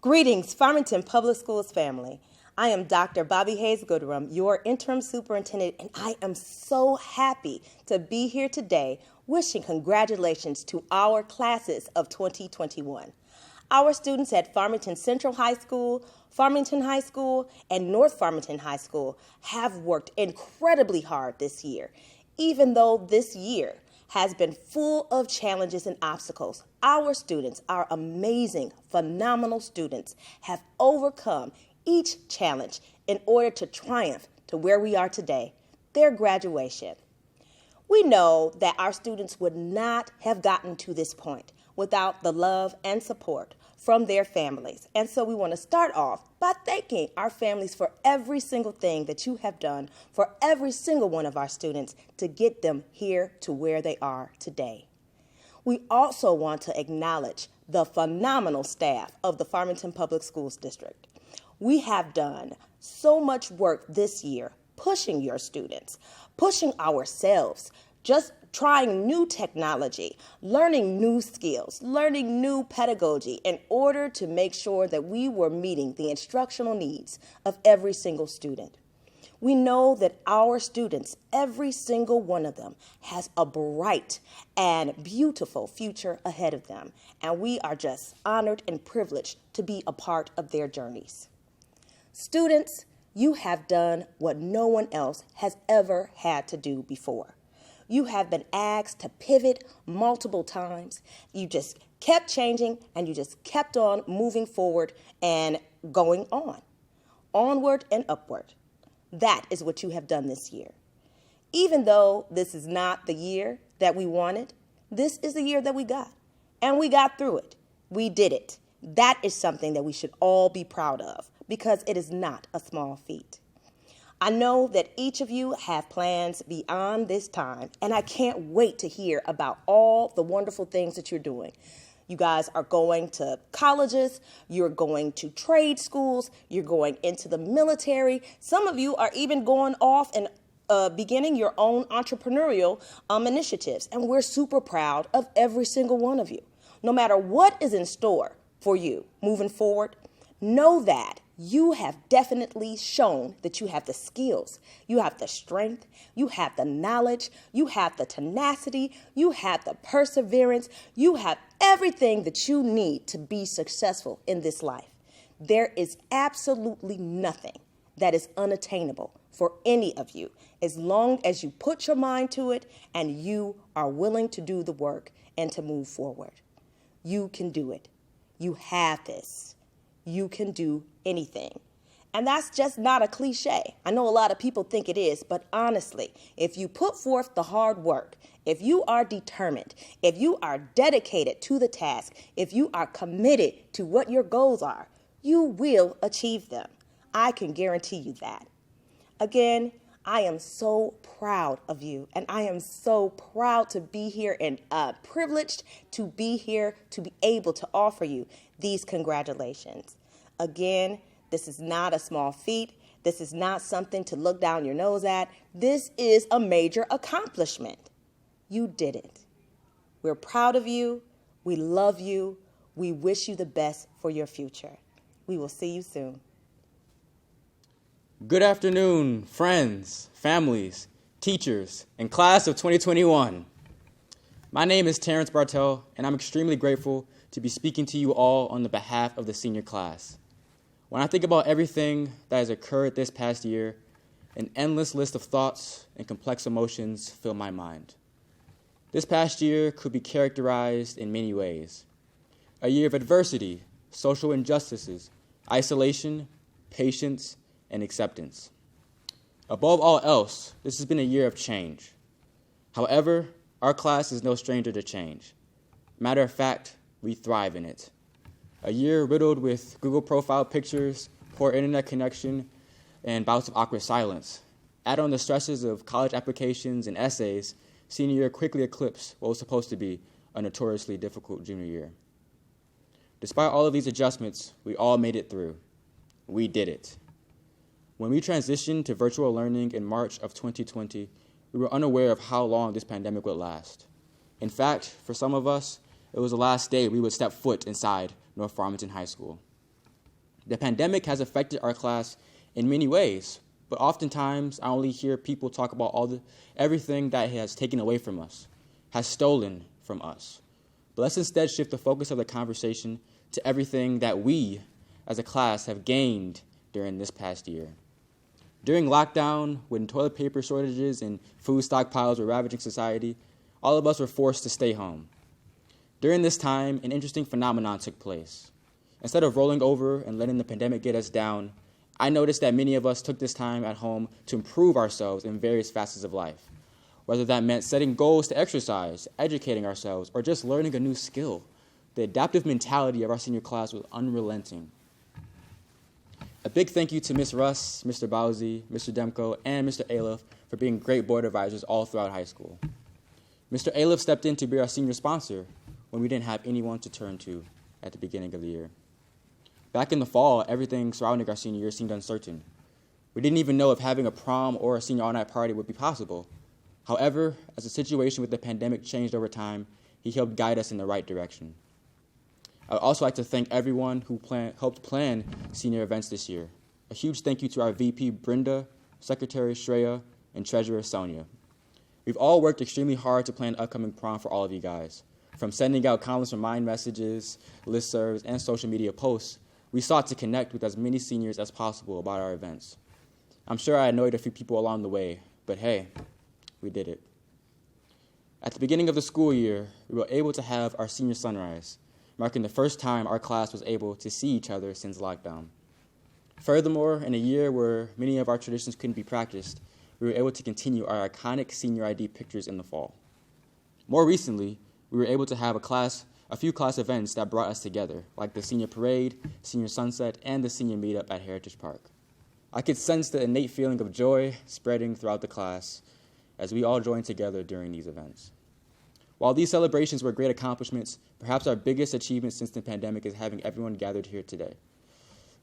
Greetings, Farmington Public Schools family. I am Dr. Bobby Hayes Goodrum, your interim superintendent, and I am so happy to be here today wishing congratulations to our classes of 2021. Our students at Farmington Central High School, Farmington High School, and North Farmington High School have worked incredibly hard this year. Even though this year has been full of challenges and obstacles, our students, our amazing, phenomenal students, have overcome each challenge in order to triumph to where we are today, their graduation. We know that our students would not have gotten to this point without the love and support from their families. And so we want to start off by thanking our families for every single thing that you have done for every single one of our students to get them here to where they are today. We also want to acknowledge the phenomenal staff of the Farmington Public Schools District. We have done so much work this year pushing your students, pushing ourselves, just trying new technology, learning new skills, learning new pedagogy in order to make sure that we were meeting the instructional needs of every single student. We know that our students, every single one of them, has a bright and beautiful future ahead of them, and we are just honored and privileged to be a part of their journeys. Students, you have done what no one else has ever had to do before. You have been asked to pivot multiple times. You just kept changing and you just kept on moving forward and going on. Onward and upward. That is what you have done this year. Even though this is not the year that we wanted, this is the year that we got. And we got through it. We did it. That is something that we should all be proud of because it is not a small feat. I know that each of you have plans beyond this time, and I can't wait to hear about all the wonderful things that you're doing. You guys are going to colleges, you're going to trade schools, you're going into the military. Some of you are even going off and beginning your own entrepreneurial initiatives, and we're super proud of every single one of you. No matter what is in store for you moving forward, know that you have definitely shown that you have the skills, you have the strength, you have the knowledge, you have the tenacity, you have the perseverance, you have everything that you need to be successful in this life. There is absolutely nothing that is unattainable for any of you as long as you put your mind to it and you are willing to do the work and to move forward. You can do it. You have this. You can do anything. And that's just not a cliche. I know a lot of people think it is, but honestly, if you put forth the hard work, if you are determined, if you are dedicated to the task, if you are committed to what your goals are, you will achieve them. I can guarantee you that. Again, I am so proud of you, and I am so proud to be here and privileged to be here to be able to offer you these congratulations. Again, this is not a small feat. This is not something to look down your nose at. This is a major accomplishment. You did it. We're proud of you. We love you. We wish you the best for your future. We will see you soon. Good afternoon, friends, families, teachers, and class of 2021. My name is Terrence Bartell, and I'm extremely grateful to be speaking to you all on the behalf of the senior class. When I think about everything that has occurred this past year, an endless list of thoughts and complex emotions fill my mind. This past year could be characterized in many ways. A year of adversity, social injustices, isolation, patience, and acceptance. Above all else, this has been a year of change. However, our class is no stranger to change. Matter of fact, we thrive in it. A year riddled with Google profile pictures, poor internet connection, and bouts of awkward silence. Add on the stresses of college applications and essays, senior year quickly eclipsed what was supposed to be a notoriously difficult junior year. Despite all of these adjustments, we all made it through. We did it. When we transitioned to virtual learning in March of 2020, we were unaware of how long this pandemic would last. In fact, for some of us, it was the last day we would step foot inside North Farmington High School. The pandemic has affected our class in many ways, but oftentimes I only hear people talk about everything that it has taken away from us, has stolen from us. But let's instead shift the focus of the conversation to everything that we, as a class, have gained during this past year. During lockdown, when toilet paper shortages and food stockpiles were ravaging society, all of us were forced to stay home. During this time, an interesting phenomenon took place. Instead of rolling over and letting the pandemic get us down, I noticed that many of us took this time at home to improve ourselves in various facets of life, whether that meant setting goals to exercise, educating ourselves, or just learning a new skill. The adaptive mentality of our senior class was unrelenting. A big thank you to Ms. Russ, Mr. Bowsey, Mr. Demko, and Mr. Aliff for being great board advisors all throughout high school. Mr. Aliff stepped in to be our senior sponsor when we didn't have anyone to turn to at the beginning of the year. Back in the fall, everything surrounding our senior year seemed uncertain. We didn't even know if having a prom or a senior all-night party would be possible. However, as the situation with the pandemic changed over time, he helped guide us in the right direction. I would also like to thank everyone who helped plan senior events this year. A huge thank you to our VP, Brenda, Secretary Shreya, and Treasurer Sonia. We've all worked extremely hard to plan upcoming prom for all of you guys. From sending out countless remind messages, listservs, and social media posts, we sought to connect with as many seniors as possible about our events. I'm sure I annoyed a few people along the way, but hey, we did it. At the beginning of the school year, we were able to have our senior sunrise, marking the first time our class was able to see each other since lockdown. Furthermore, in a year where many of our traditions couldn't be practiced, we were able to continue our iconic senior ID pictures in the fall. More recently, we were able to have a few class events that brought us together, like the senior parade, senior sunset, and the senior meetup at Heritage Park. I could sense the innate feeling of joy spreading throughout the class as we all joined together during these events. While these celebrations were great accomplishments, perhaps our biggest achievement since the pandemic is having everyone gathered here today.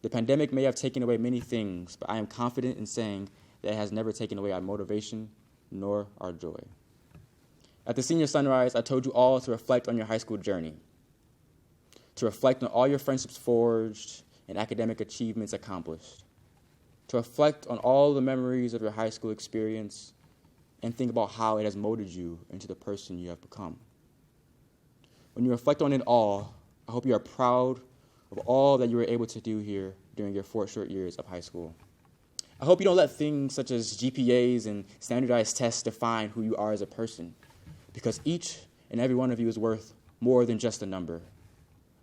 The pandemic may have taken away many things, but I am confident in saying that it has never taken away our motivation nor our joy. At the senior sunrise, I told you all to reflect on your high school journey, to reflect on all your friendships forged and academic achievements accomplished, to reflect on all the memories of your high school experience and think about how it has molded you into the person you have become. When you reflect on it all, I hope you are proud of all that you were able to do here during your 4 short years of high school. I hope you don't let things such as GPAs and standardized tests define who you are as a person, because each and every one of you is worth more than just a number.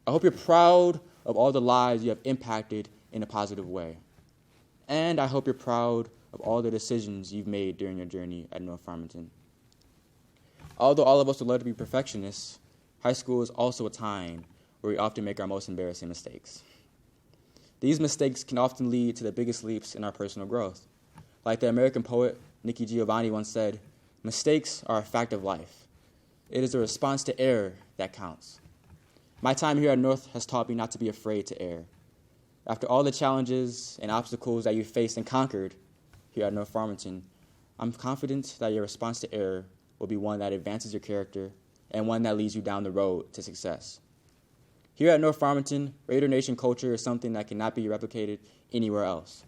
I hope you're proud of all the lives you have impacted in a positive way. And I hope you're proud of all the decisions you've made during your journey at North Farmington. Although all of us would love to be perfectionists, high school is also a time where we often make our most embarrassing mistakes. These mistakes can often lead to the biggest leaps in our personal growth. Like the American poet Nikki Giovanni once said, "Mistakes are a fact of life. It is the response to error that counts." My time here at North has taught me not to be afraid to err. After all the challenges and obstacles that you faced and conquered here at North Farmington, I'm confident that your response to error will be one that advances your character and one that leads you down the road to success. Here at North Farmington, Raider Nation culture is something that cannot be replicated anywhere else.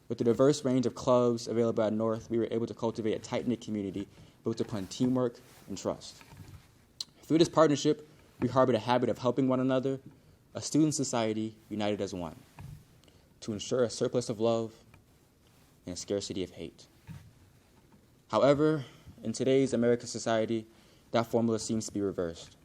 With the diverse range of clubs available at North, we were able to cultivate a tight-knit community built upon teamwork and trust. Through this partnership, we harbored a habit of helping one another, a student society united as one, to ensure a surplus of love and a scarcity of hate. However, in today's American society, that formula seems to be reversed.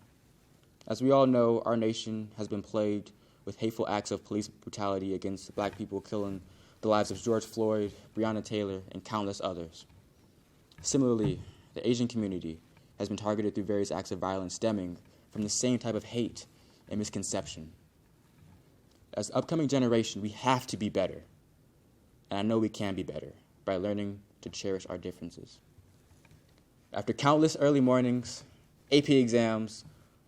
As we all know, our nation has been plagued with hateful acts of police brutality against black people, killing the lives of George Floyd, Breonna Taylor, and countless others. Similarly, the Asian community has been targeted through various acts of violence stemming from the same type of hate and misconception. As the upcoming generation, we have to be better. And I know we can be better by learning to cherish our differences. After countless early mornings, AP exams,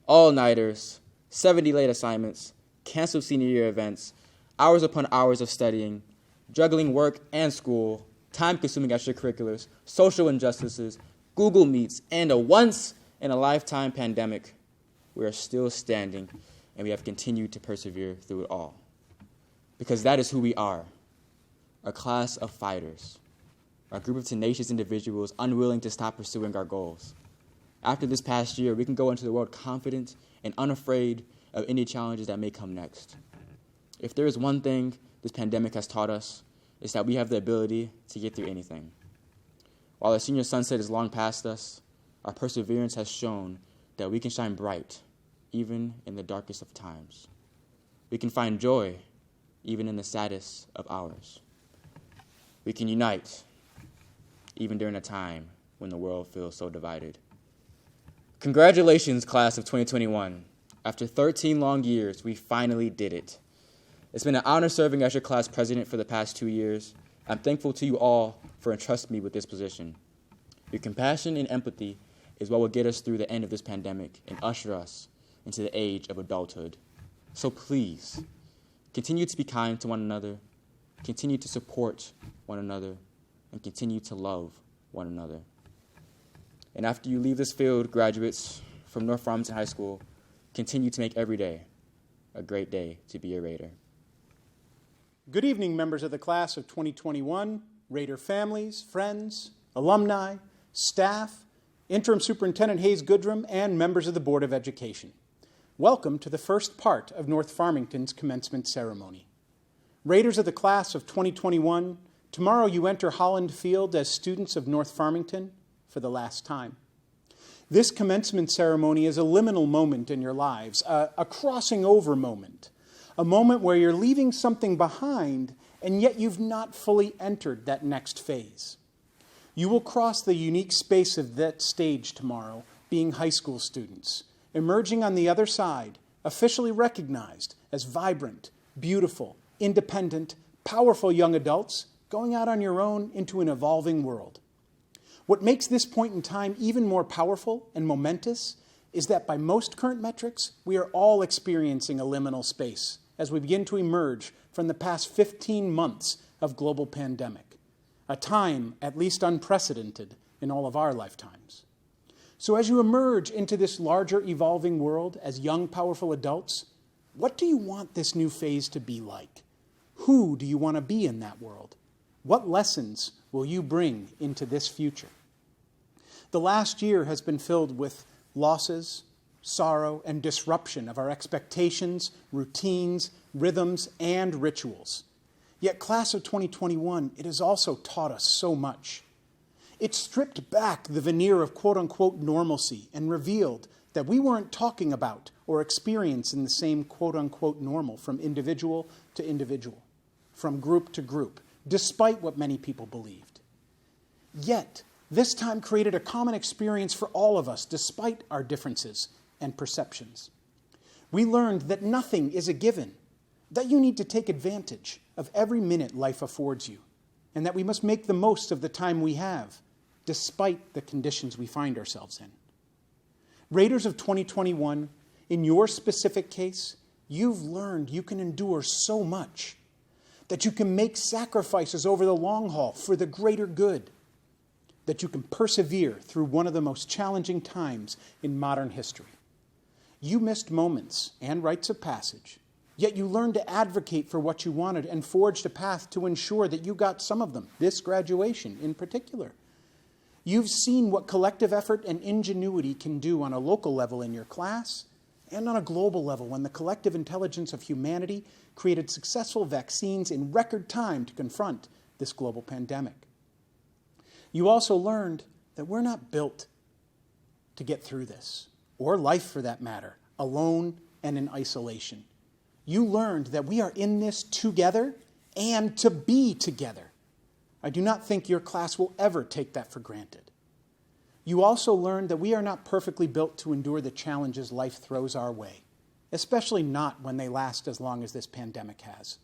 all-nighters, 70 late assignments, canceled senior year events, hours upon hours of studying, juggling work and school, time-consuming extracurriculars, social injustices, Google Meets, and a once-in-a-lifetime pandemic, we are still standing, and we have continued to persevere through it all. because that is who we are, a class of fighters, a group of tenacious individuals unwilling to stop pursuing our goals. After this past year, we can go into the world confident and unafraid of any challenges that may come next. If there is one thing this pandemic has taught us, it's that we have the ability to get through anything. While the senior sunset is long past us, our perseverance has shown that we can shine bright even in the darkest of times. We can find joy even in the saddest of hours. We can unite even during a time when the world feels so divided. Congratulations, class of 2021. After 13 long years, we finally did it. It's been an honor serving as your class president for the past 2 years. I'm thankful to you all for entrusting me with this position. Your compassion and empathy is what will get us through the end of this pandemic and usher us into the age of adulthood. So please, continue to be kind to one another, continue to support one another, and continue to love one another. And after you leave this field, graduates from North Farmington High School, continue to make every day a great day to be a Raider. Good evening, members of the class of 2021, Raider families, friends, alumni, staff, Interim Superintendent Hayes Goodrum, and members of the Board of Education. Welcome to the first part of North Farmington's commencement ceremony. Raiders of the class of 2021, tomorrow you enter Holland Field as students of North Farmington for the last time. This commencement ceremony is a liminal moment in your lives, a crossing over moment, a moment where you're leaving something behind and yet you've not fully entered that next phase. You will cross the unique space of that stage tomorrow, being high school students, emerging on the other side, officially recognized as vibrant, beautiful, independent, powerful young adults, going out on your own into an evolving world. What makes this point in time even more powerful and momentous is that by most current metrics, we are all experiencing a liminal space as we begin to emerge from the past 15 months of global pandemic, a time at least unprecedented in all of our lifetimes. So as you emerge into this larger evolving world as young, powerful adults, what do you want this new phase to be like? Who do you want to be in that world? What lessons will you bring into this future? The last year has been filled with losses, sorrow, and disruption of our expectations, routines, rhythms, and rituals. Yet, class of 2021, it has also taught us so much. It stripped back the veneer of quote-unquote normalcy and revealed that we weren't talking about or experiencing the same quote-unquote normal from individual to individual, from group to group, despite what many people believed. Yet, this time created a common experience for all of us, despite our differences and perceptions. We learned that nothing is a given, that you need to take advantage of every minute life affords you, and that we must make the most of the time we have, despite the conditions we find ourselves in. Raiders of 2021, in your specific case, you've learned you can endure so much, that you can make sacrifices over the long haul for the greater good, that you can persevere through one of the most challenging times in modern history. You missed moments and rites of passage, yet you learned to advocate for what you wanted and forged a path to ensure that you got some of them, this graduation in particular. You've seen what collective effort and ingenuity can do on a local level in your class and on a global level when the collective intelligence of humanity created successful vaccines in record time to confront this global pandemic. You also learned that we're not built to get through this, or life for that matter, alone and in isolation. You learned that we are in this together and to be together. I do not think your class will ever take that for granted. You also learned that we are not perfectly built to endure the challenges life throws our way, especially not when they last as long as this pandemic has.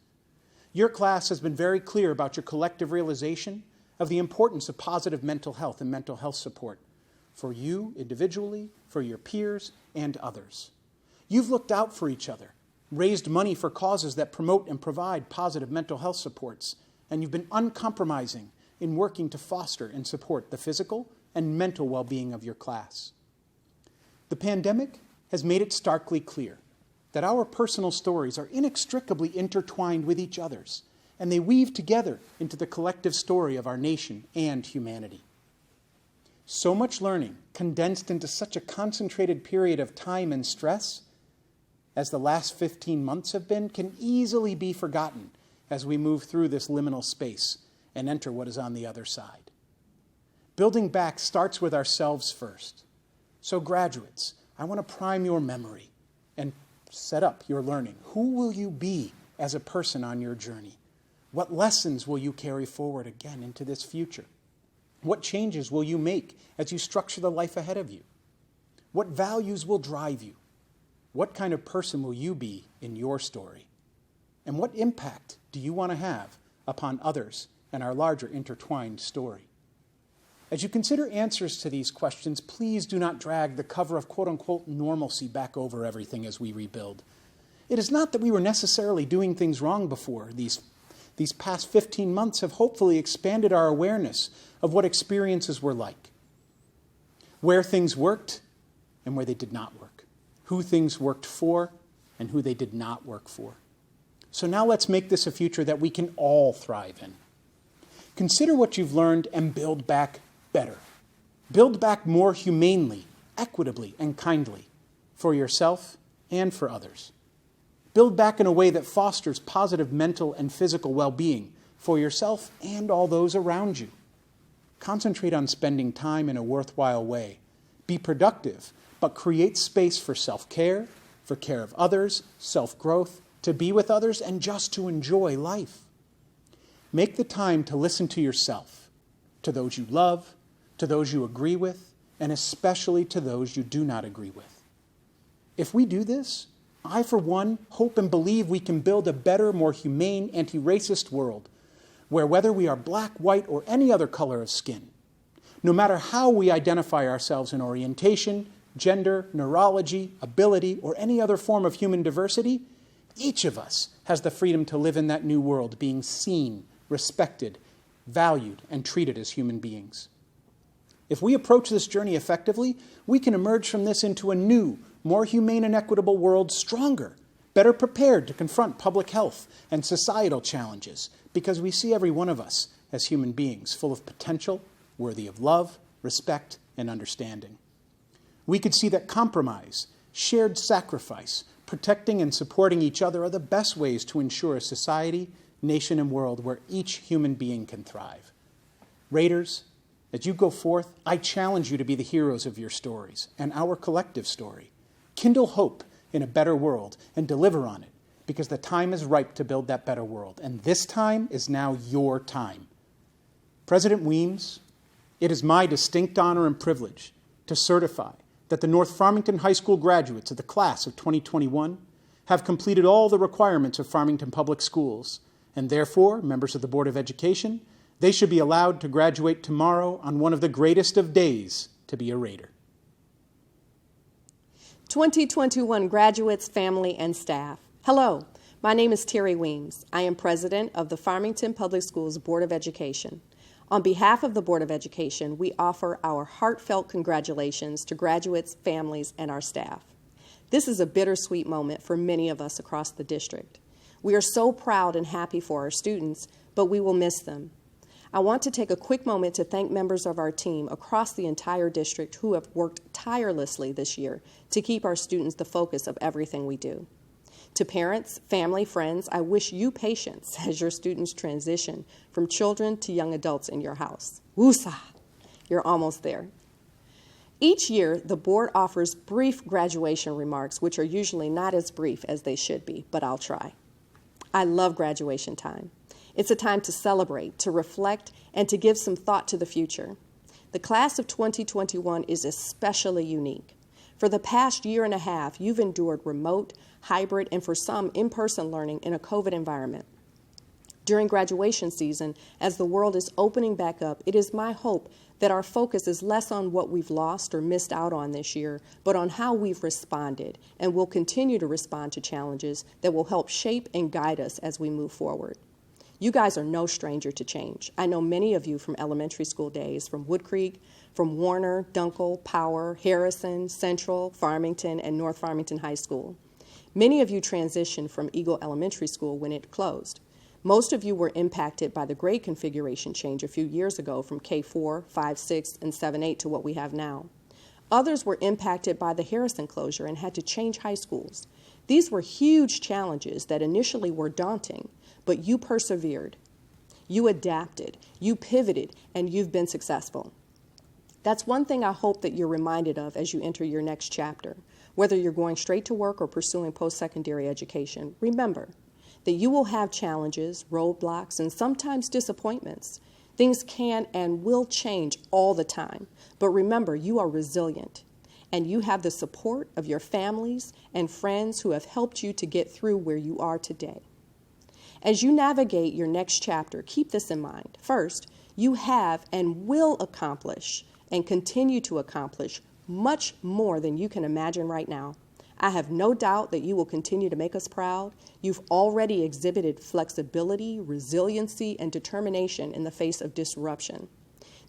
Your class has been very clear about your collective realization of the importance of positive mental health and mental health support for you individually, for your peers, and others. You've looked out for each other, raised money for causes that promote and provide positive mental health supports, and you've been uncompromising in working to foster and support the physical and mental well-being of your class. The pandemic has made it starkly clear that our personal stories are inextricably intertwined with each other's, and they weave together into the collective story of our nation and humanity. So much learning condensed into such a concentrated period of time and stress, as the last 15 months have been, can easily be forgotten as we move through this liminal space and enter what is on the other side. Building back starts with ourselves first. So graduates, I want to prime your memory and set up your learning. Who will you be as a person on your journey? What lessons will you carry forward again into this future? What changes will you make as you structure the life ahead of you? What values will drive you? What kind of person will you be in your story? And what impact do you want to have upon others and our larger intertwined story? As you consider answers to these questions, please do not drag the cover of quote-unquote normalcy back over everything as we rebuild. It is not that we were necessarily doing things wrong before. These past 15 months have hopefully expanded our awareness of what experiences were like, where things worked and where they did not work, who things worked for and who they did not work for. So now let's make this a future that we can all thrive in. Consider what you've learned and build back better. Build back more humanely, equitably, and kindly for yourself and for others. Build back in a way that fosters positive mental and physical well-being for yourself and all those around you. Concentrate on spending time in a worthwhile way. Be productive, but create space for self-care, for care of others, self-growth, to be with others, and just to enjoy life. Make the time to listen to yourself, to those you love, to those you agree with, and especially to those you do not agree with. If we do this, I, for one, hope and believe we can build a better, more humane, anti-racist world where whether we are black, white, or any other color of skin, no matter how we identify ourselves in orientation, gender, neurology, ability, or any other form of human diversity, each of us has the freedom to live in that new world, being seen, respected, valued, and treated as human beings. If we approach this journey effectively, we can emerge from this into a new, more humane and equitable world, stronger, better prepared to confront public health and societal challenges, because we see every one of us as human beings full of potential, worthy of love, respect, and understanding. We could see that compromise, shared sacrifice, protecting and supporting each other are the best ways to ensure a society, nation, and world where each human being can thrive. Raiders, as you go forth, I challenge you to be the heroes of your stories and our collective story. Kindle hope in a better world and deliver on it, because the time is ripe to build that better world, and this time is now your time. President Weems, it is my distinct honor and privilege to certify that the North Farmington High School graduates of the class of 2021 have completed all the requirements of Farmington Public Schools, and therefore, members of the Board of Education, they should be allowed to graduate tomorrow on one of the greatest of days to be a Raider. 2021 graduates, family, and staff. Hello, my name is Terry Weems. I am president of the Farmington Public Schools Board of Education. On behalf of the Board of Education, we offer our heartfelt congratulations to graduates, families, and our staff. This is a bittersweet moment for many of us across the district. We are so proud and happy for our students, but we will miss them. I want to take a quick moment to thank members of our team across the entire district who have worked tirelessly this year to keep our students the focus of everything we do. To parents, family, friends, I wish you patience as your students transition from children to young adults in your house. Woosah! You're almost there. Each year, the board offers brief graduation remarks, which are usually not as brief as they should be, but I'll try. I love graduation time. It's a time to celebrate, to reflect, and to give some thought to the future. The class of 2021 is especially unique. For the past year and a half, you've endured remote, hybrid, and for some, in-person learning in a COVID environment. During graduation season, as the world is opening back up, it is my hope that our focus is less on what we've lost or missed out on this year, but on how we've responded and will continue to respond to challenges that will help shape and guide us as we move forward. You guys are no stranger to change. I know many of you from elementary school days, from Wood Creek, from Warner, Dunkel, Power, Harrison, Central, Farmington, and North Farmington High School. Many of you transitioned from Eagle Elementary School when it closed. Most of you were impacted by the grade configuration change a few years ago from K4, 5, 6, and 7, 8 to what we have now. Others were impacted by the Harrison closure and had to change high schools. These were huge challenges that initially were daunting, but you persevered. You adapted, you pivoted, and you've been successful. That's one thing I hope that you're reminded of as you enter your next chapter. Whether you're going straight to work or pursuing post-secondary education, remember that you will have challenges, roadblocks, and sometimes disappointments. Things can and will change all the time, but remember, you are resilient, and you have the support of your families and friends who have helped you to get through where you are today. As you navigate your next chapter, keep this in mind. First, you have and will accomplish and continue to accomplish much more than you can imagine right now. I have no doubt that you will continue to make us proud. You've already exhibited flexibility, resiliency, and determination in the face of disruption.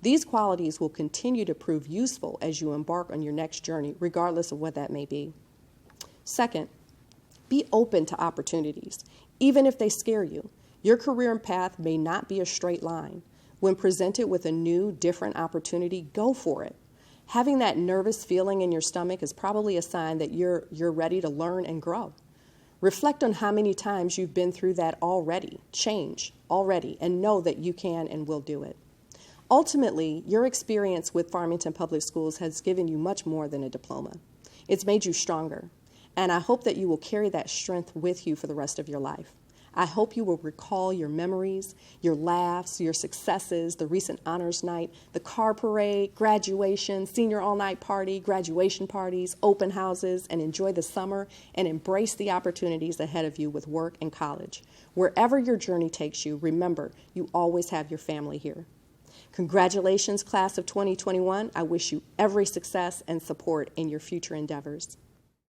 These qualities will continue to prove useful as you embark on your next journey, regardless of what that may be. Second, be open to opportunities, even if they scare you. Your career path may not be a straight line. When presented with a new, different opportunity, go for it. Having that nervous feeling in your stomach is probably a sign that you're ready to learn and grow. Reflect on how many times you've been through that already, change already, and know that you can and will do it. Ultimately, your experience with Farmington Public Schools has given you much more than a diploma. It's made you stronger, and I hope that you will carry that strength with you for the rest of your life. I hope you will recall your memories, your laughs, your successes, the recent honors night, the car parade, graduation, senior all-night party, graduation parties, open houses, and enjoy the summer and embrace the opportunities ahead of you with work and college. Wherever your journey takes you, remember, you always have your family here. Congratulations, class of 2021. I wish you every success and support in your future endeavors.